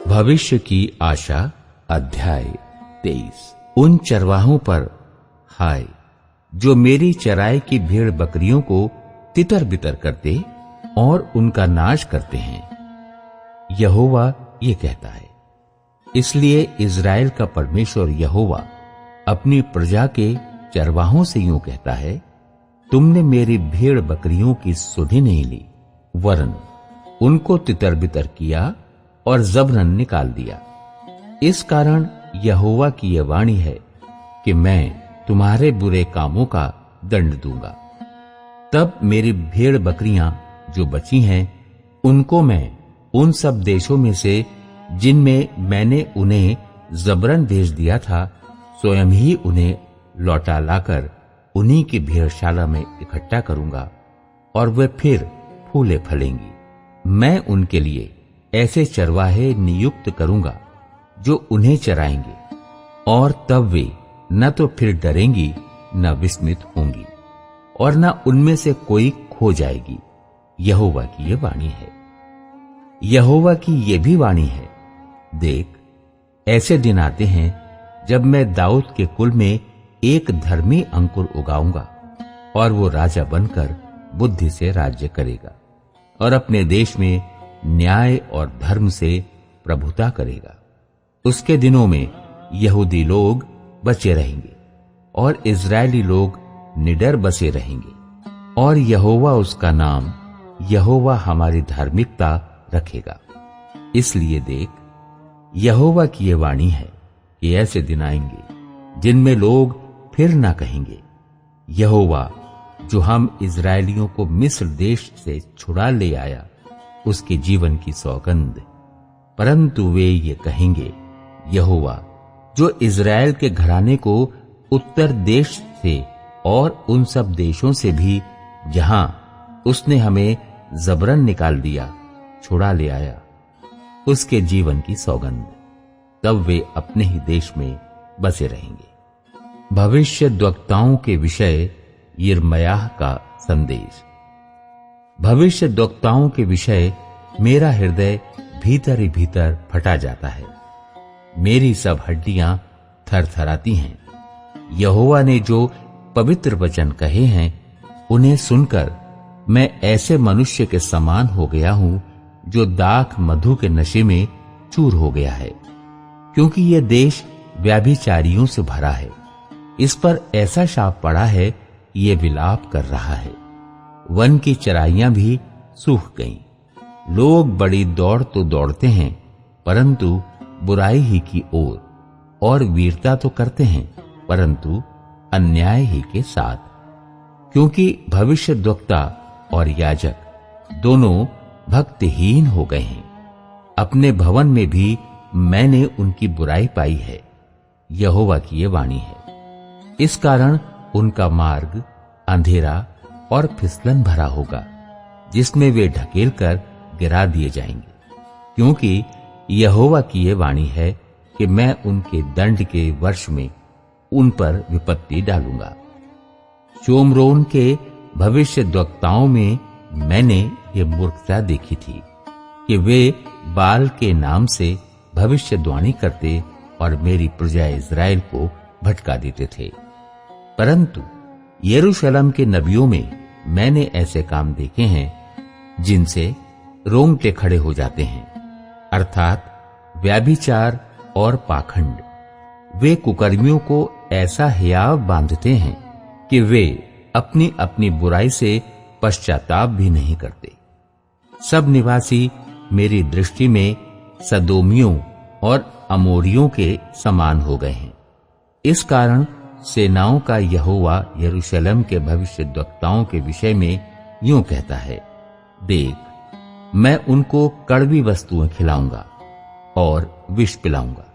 भविष्य की आशा अध्याय 23। उन चरवाहों पर हाय जो मेरी चराई की भेड़ बकरियों को तितर बितर करते और उनका नाश करते हैं। यहोवा ये कहता है। इसलिए इज़राइल का परमेश्वर यहोवा अपनी प्रजा के चरवाहों से यूं कहता है, तुमने मेरी भेड़ बकरियों की सुधि नहीं ली, वरन उनको तितर बितर किया और जबरन निकाल दिया। इस कारण यहोवा की यह वाणी है कि मैं तुम्हारे बुरे कामों का दंड दूंगा। तब मेरी भेड़ बकरियां जो बची हैं, उनको मैं उन सब देशों में से जिनमें मैंने उन्हें जबरन भेज दिया था, स्वयं ही उन्हें लौटा लाकर उन्हीं की भेड़शाला में इकट्ठा करूंगा और वे फिर फूले फलेंगी। मैं उनके लिए ऐसे चरवाहे नियुक्त करूंगा जो उन्हें चराएंगे, और तब वे न तो फिर डरेंगी न विस्मित होंगी, और न उनमें से कोई खो जाएगी। यहोवा की ये वाणी है। यहोवा की ये भी वाणी है, देख, ऐसे दिन आते हैं जब मैं दाऊद के कुल में एक धर्मी अंकुर उगाऊंगा, और वो राजा बनकर बुद्धि से राज्य करेगा और अपने देश में न्याय और धर्म से प्रभुता करेगा। उसके दिनों में यहूदी लोग बचे रहेंगे और इज़राइली लोग निडर बसे रहेंगे, और यहोवा उसका नाम यहोवा हमारी धार्मिकता रखेगा। इसलिए देख, यहोवा की ये वाणी है कि ऐसे दिन आएंगे जिनमें लोग फिर ना कहेंगे, यहोवा जो हम इज़राइलियों को मिस्र देश से छुड़ा ले आया, उसके जीवन की सौगंध। परंतु वे ये कहेंगे, यहोवा जो इज़राइल के घराने को उत्तर देश से और उन सब देशों से भी जहां उसने हमें जबरन निकाल दिया छुड़ा ले आया, उसके जीवन की सौगंध। तब वे अपने ही देश में बसे रहेंगे। भविष्यद्वक्ताओं के विषय यिर्मयाह का संदेश। भविष्यद्वक्ताओं के विषय मेरा हृदय भीतर ही भीतर फटा जाता है, मेरी सब हड्डियां थरथराती हैं। यहोवा ने जो पवित्र वचन कहे हैं, उन्हें सुनकर मैं ऐसे मनुष्य के समान हो गया हूं जो दाख मधु के नशे में चूर हो गया है, क्योंकि यह देश व्याभिचारियों से भरा है। इस पर ऐसा शाप पड़ा है, ये विलाप कर रहा है। वन की चराइयां भी सूख गईं। लोग बड़ी दौड़ तो दौड़ते हैं, परंतु बुराई ही की ओर, और वीरता तो करते हैं, परंतु अन्याय ही के साथ। क्योंकि भविष्यद्वक्ता और याजक दोनों भक्तिहीन हो गए हैं। अपने भवन में भी मैंने उनकी बुराई पाई है। यहोवा की ये वाणी है। इस कारण उनका मार्ग अंधेरा और फिसलन भरा होगा, जिसमें वे ढकेल कर गिरा दिए जाएंगे। क्योंकि यहोवा की ये वाणी है कि मैं उनके दंड के वर्ष में उन पर विपत्ति डालूंगा। शोमरोन के भविष्यद्वक्ताओं में मैंने ये मूर्खता देखी थी कि वे बाल के नाम से भविष्यद्वाणी करते और मेरी प्रजा इज़राइल को भटका देते थे। परंतु यरूशलेम के नबियों में मैंने ऐसे काम देखे हैं जिनसे रोंगटे खड़े हो जाते हैं, अर्थात व्याभिचार और पाखंड। वे कुकर्मियों को ऐसा हियाव बांधते हैं कि वे अपनी अपनी बुराई से पश्चाताप भी नहीं करते। सब निवासी मेरी दृष्टि में सदोमियों और अमोरियों के समान हो गए हैं। इस कारण सेनाओं का यहोवा यरूशलेम के भविष्यद्वक्ताओं के विषय में यूं कहता है, देख, मैं उनको कड़वी वस्तुएं खिलाऊंगा और विष पिलाऊंगा,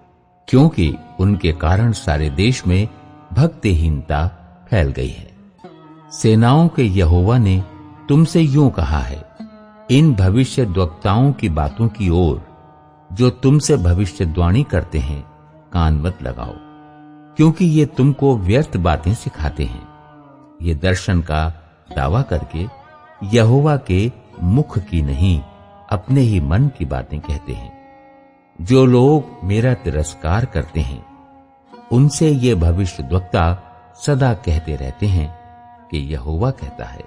क्योंकि उनके कारण सारे देश में भक्तिहीनता फैल गई है। सेनाओं के यहोवा ने तुमसे यूं कहा है, इन भविष्यद्वक्ताओं की बातों की ओर जो तुमसे भविष्यद्वाणी करते हैं कान मत लगाओ, क्योंकि ये तुमको व्यर्थ बातें सिखाते हैं। ये दर्शन का दावा करके यहोवा के मुख की नहीं, अपने ही मन की बातें कहते हैं। जो लोग मेरा तिरस्कार करते हैं उनसे ये भविष्यद्वक्ता सदा कहते रहते हैं कि यहोवा कहता है,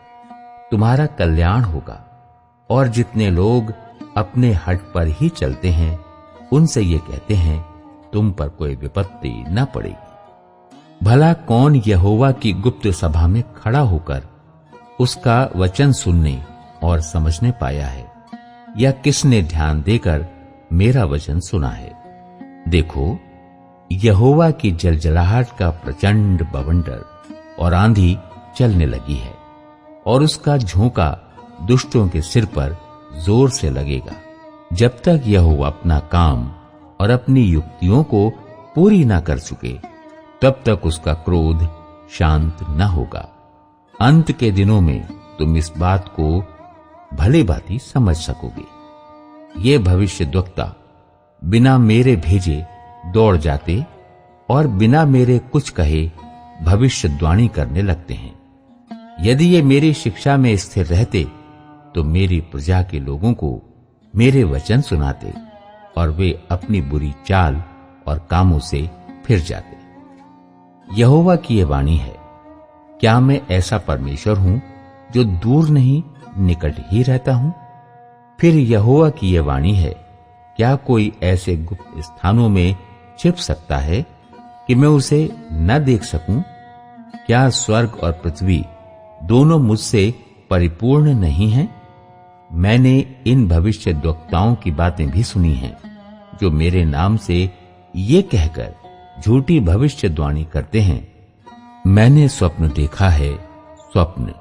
तुम्हारा कल्याण होगा। और जितने लोग अपने हठ पर ही चलते हैं उनसे ये कहते हैं, तुम पर कोई विपत्ति न पड़ेगी। भला कौन यहोवा की गुप्त सभा में खड़ा होकर उसका वचन सुनने और समझने पाया है, या किसने ध्यान देकर मेरा वचन सुना है? देखो, यहोवा की जलजलाहट का प्रचंड बवंडर और आंधी चलने लगी है, और उसका झोंका दुष्टों के सिर पर जोर से लगेगा। जब तक यहोवा अपना काम और अपनी युक्तियों को पूरी ना कर चुके, तब तक उसका क्रोध शांत न होगा। अंत के दिनों में तुम इस बात को भली भांति समझ सकोगे। ये भविष्यद्वक्ता बिना मेरे भेजे दौड़ जाते और बिना मेरे कुछ कहे भविष्यवाणी करने लगते हैं। यदि ये मेरी शिक्षा में स्थिर रहते तो मेरी प्रजा के लोगों को मेरे वचन सुनाते और वे अपनी बुरी चाल और कामों से फिर जाते। यहोवा की यह वाणी है, क्या मैं ऐसा परमेश्वर हूं जो दूर नहीं निकट ही रहता हूं? फिर यहोवा की यह वाणी है, क्या कोई ऐसे गुप्त स्थानों में छिप सकता है कि मैं उसे न देख सकूं? क्या स्वर्ग और पृथ्वी दोनों मुझसे परिपूर्ण नहीं हैं? मैंने इन भविष्यद्वक्ताओं की बातें भी सुनी हैं, जो मेरे नाम से ये कहकर झूठी भविष्यवाणी करते हैं, मैंने स्वप्न देखा है। स्वप्न।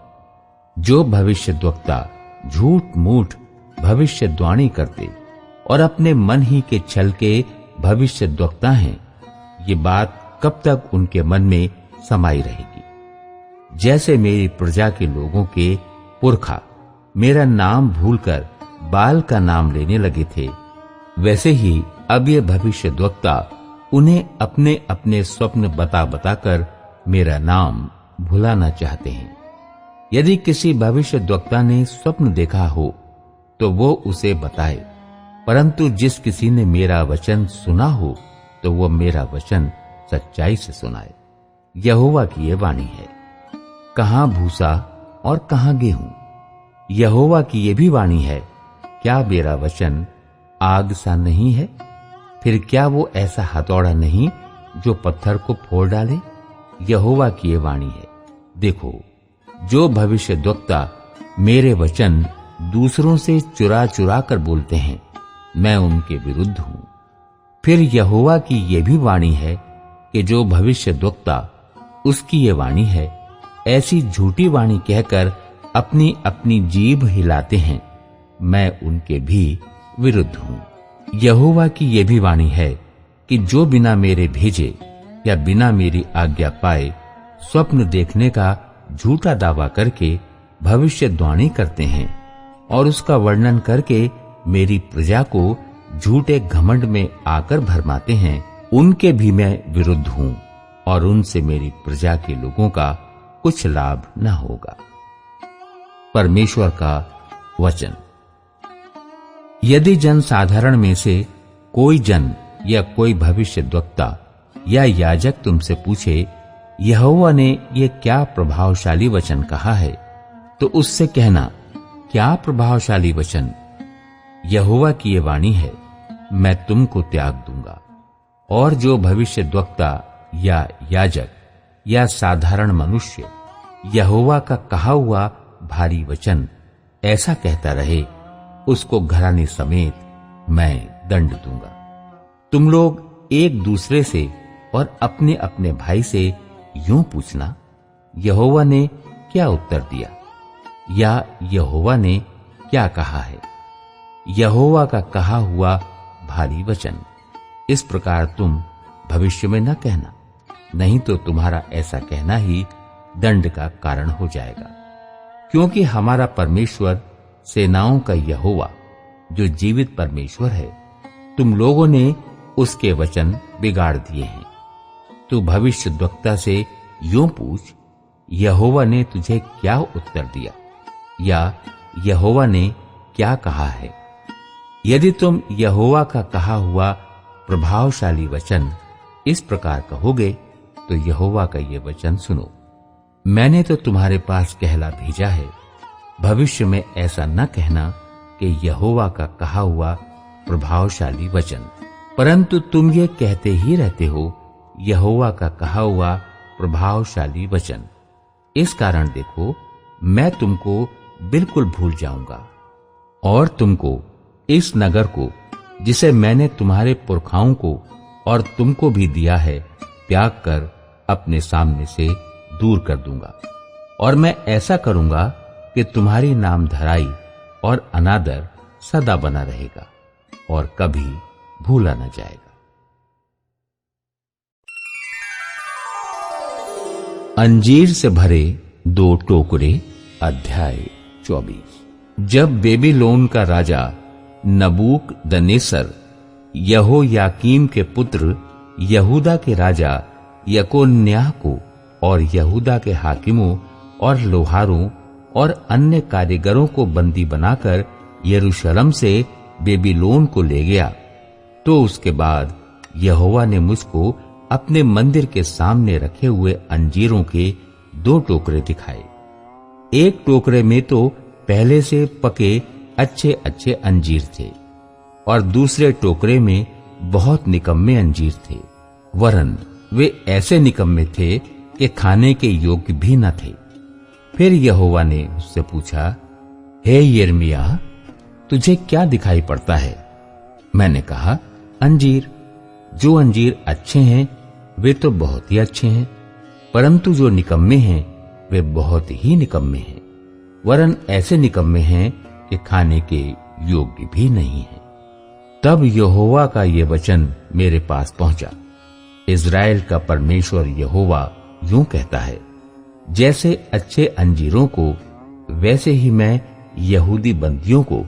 जो भविष्यद्वक्ता झूठ मूठ भविष्यवाणी करते और अपने मन ही के छल के भविष्यद्वक्ता हैं, ये बात कब तक उनके मन में समाई रहेगी? जैसे मेरी प्रजा के लोगों के पुरखा मेरा नाम भूलकर बाल का नाम लेने लगे थे, वैसे ही अब ये भविष्यद्वक्ता उन्हें अपने अपने स्वप्न बता बताकर मेरा नाम भुलाना चाहते हैं। यदि किसी भविष्यद्वक्ता ने स्वप्न देखा हो तो वो उसे बताए, परंतु जिस किसी ने मेरा वचन सुना हो तो वो मेरा वचन सच्चाई से सुनाए। यहोवा की ये वाणी है, कहां भूसा और कहां गेहूं? यहोवा की ये भी वाणी है, क्या मेरा वचन आग सा नहीं है? फिर क्या वो ऐसा हथौड़ा नहीं जो पत्थर को फोड़ डाले? यहोवा की ये वाणी है, देखो, जो भविष्यद्वक्ता मेरे वचन दूसरों से चुरा चुरा कर बोलते हैं, मैं उनके विरुद्ध हूं। फिर यहोवा की ये भी वाणी है कि जो भविष्यद्वक्ता उसकी ये वाणी है, ऐसी झूठी वाणी कहकर अपनी अपनी जीभ हिलाते हैं, मैं उनके भी विरुद्ध हूं। यहोवा की ये भी वाणी है कि जो बिना मेरे भेजे या बिना मेरी आज्ञा पाए स्वप्न देखने का झूठा दावा करके भविष्यवाणी करते हैं और उसका वर्णन करके मेरी प्रजा को झूठे घमंड में आकर भरमाते हैं, उनके भी मैं विरुद्ध हूं और उनसे मेरी प्रजा के लोगों का कुछ लाभ न होगा। परमेश्वर का वचन। यदि जन साधारण में से कोई जन या कोई भविष्यद्वक्ता या याजक तुमसे पूछे, यहोवा ने ये क्या प्रभावशाली वचन कहा है, तो उससे कहना, क्या प्रभावशाली वचन? यहोवा की ये वाणी है, मैं तुमको त्याग दूंगा। और जो भविष्यद्वक्ता या याजक या साधारण मनुष्य यहोवा का कहा हुआ भारी वचन ऐसा कहता रहे, उसको घराने समेत मैं दंड दूंगा। तुम लोग एक दूसरे से और अपने अपने भाई से यूं पूछना, यहोवा ने क्या उत्तर दिया, या यहोवा ने क्या कहा है? यहोवा का कहा हुआ भारी वचन। इस प्रकार तुम भविष्य में न कहना, नहीं तो तुम्हारा ऐसा कहना ही दंड का कारण हो जाएगा। क्योंकि हमारा परमेश्वर सेनाओं का यहोवा जो जीवित परमेश्वर है, तुम लोगों ने उसके वचन बिगाड़ दिए हैं। तू भविष्यद्वक्ता से यूं पूछ, यहोवा ने तुझे क्या उत्तर दिया, या यहोवा ने क्या कहा है? यदि तुम यहोवा का कहा हुआ प्रभावशाली वचन इस प्रकार कहोगे तो यहोवा का ये वचन सुनो, मैंने तो तुम्हारे पास कहला भेजा है। भविष्य में ऐसा न कहना कि यहोवा का कहा हुआ प्रभावशाली वचन, परंतु तुम ये कहते ही रहते हो यहोवा का कहा हुआ प्रभावशाली वचन। इस कारण देखो, मैं तुमको बिल्कुल भूल जाऊंगा और तुमको इस नगर को, जिसे मैंने तुम्हारे पुरखाओं को और तुमको भी दिया है, त्याग कर अपने सामने से दूर कर दूंगा। और मैं ऐसा करूंगा कि तुम्हारी नाम धराई और अनादर सदा बना रहेगा और कभी भूला न जाएगा। अंजीर से भरे 2 टोकरे, अध्याय 24। जब बेबीलोन का राजा नबूकदनेस्सर यहोयाकीम के पुत्र यहूदा के राजा यकोन्याह को और यहूदा के हाकिमों और लोहारों और अन्य कारीगरों को बंदी बनाकर यरूशलेम से बेबीलोन को ले गया, तो उसके बाद यहोवा ने मुझको अपने मंदिर के सामने रखे हुए अंजीरों के 2 टोकरे दिखाए। एक टोकरे में तो पहले से पके अच्छे अच्छे अंजीर थे और दूसरे टोकरे में बहुत निकम्मे अंजीर थे, वरन वे ऐसे निकम्मे थे कि खाने के योग्य भी न थे। फिर यहोवा ने उससे पूछा, हे यिर्मयाह, तुझे क्या दिखाई पड़ता है? मैंने कहा, अंजीर। जो अंजीर अच्छे हैं वे तो बहुत ही अच्छे हैं, परंतु जो निकम्मे हैं वे बहुत ही निकम्मे हैं, वरन ऐसे निकम्मे हैं कि खाने के योग्य भी नहीं है। तब यहोवा का ये वचन मेरे पास पहुंचा, इज़राइल का परमेश्वर यहोवा यूं कहता है, जैसे अच्छे अंजीरों को वैसे ही मैं यहूदी बंदियों को,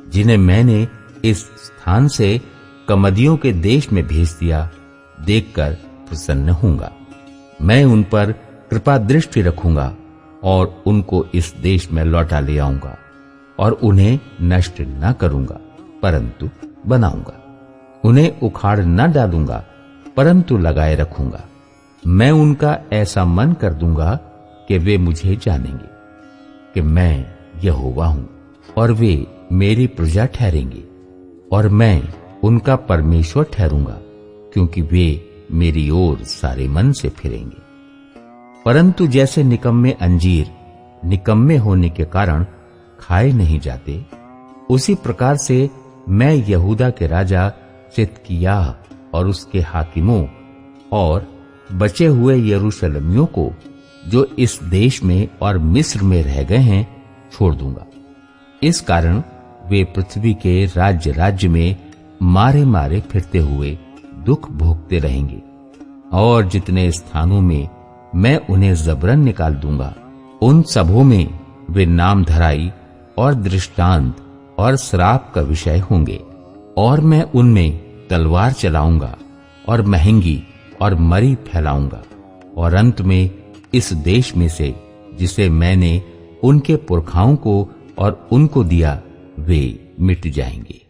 जिन्हें मैंने इस स्थान से कमदियों के देश में भेज दिया, देखकर प्रसन्न हूंगा। मैं उन पर कृपा दृष्टि रखूंगा और उनको इस देश में लौटा ले आऊंगा और उन्हें नष्ट न करूंगा, परंतु बनाऊंगा। उन्हें उखाड़ न डालूंगा, परंतु लगाए रखूंगा। मैं उनका ऐसा मन कर दूंगा कि वे मुझे जानेंगे कि मैं यहोवा हूं, और वे मेरी प्रजा ठहरेंगे और मैं उनका परमेश्वर ठहरूंगा, क्योंकि वे मेरी ओर सारे मन से फिरेंगे। परंतु जैसे निकम्मे अंजीर निकम्मे होने के कारण खाए नहीं जाते, उसी प्रकार से मैं यहूदा के राजा सिदकिय्याह और उसके हाकिमों और बचे हुए यरूशलेमियों को, जो इस देश में और मिस्र में रह गए हैं, छोड़ दूंगा। इस कारण वे पृथ्वी के राज्य राज्य में मारे मारे फिरते हुए दुख भोगते रहेंगे, और जितने स्थानों में मैं उन्हें जबरन निकाल दूंगा, उन सबों में वे नाम धराई और दृष्टांत और श्राप का विषय होंगे। और मैं उनमें तलवार चलाऊंगा और महंगी और मरी फैलाऊंगा, और अंत में इस देश में से, जिसे मैंने उनके पुरखाओं को और उनको दिया, वे मिट जाएंगे।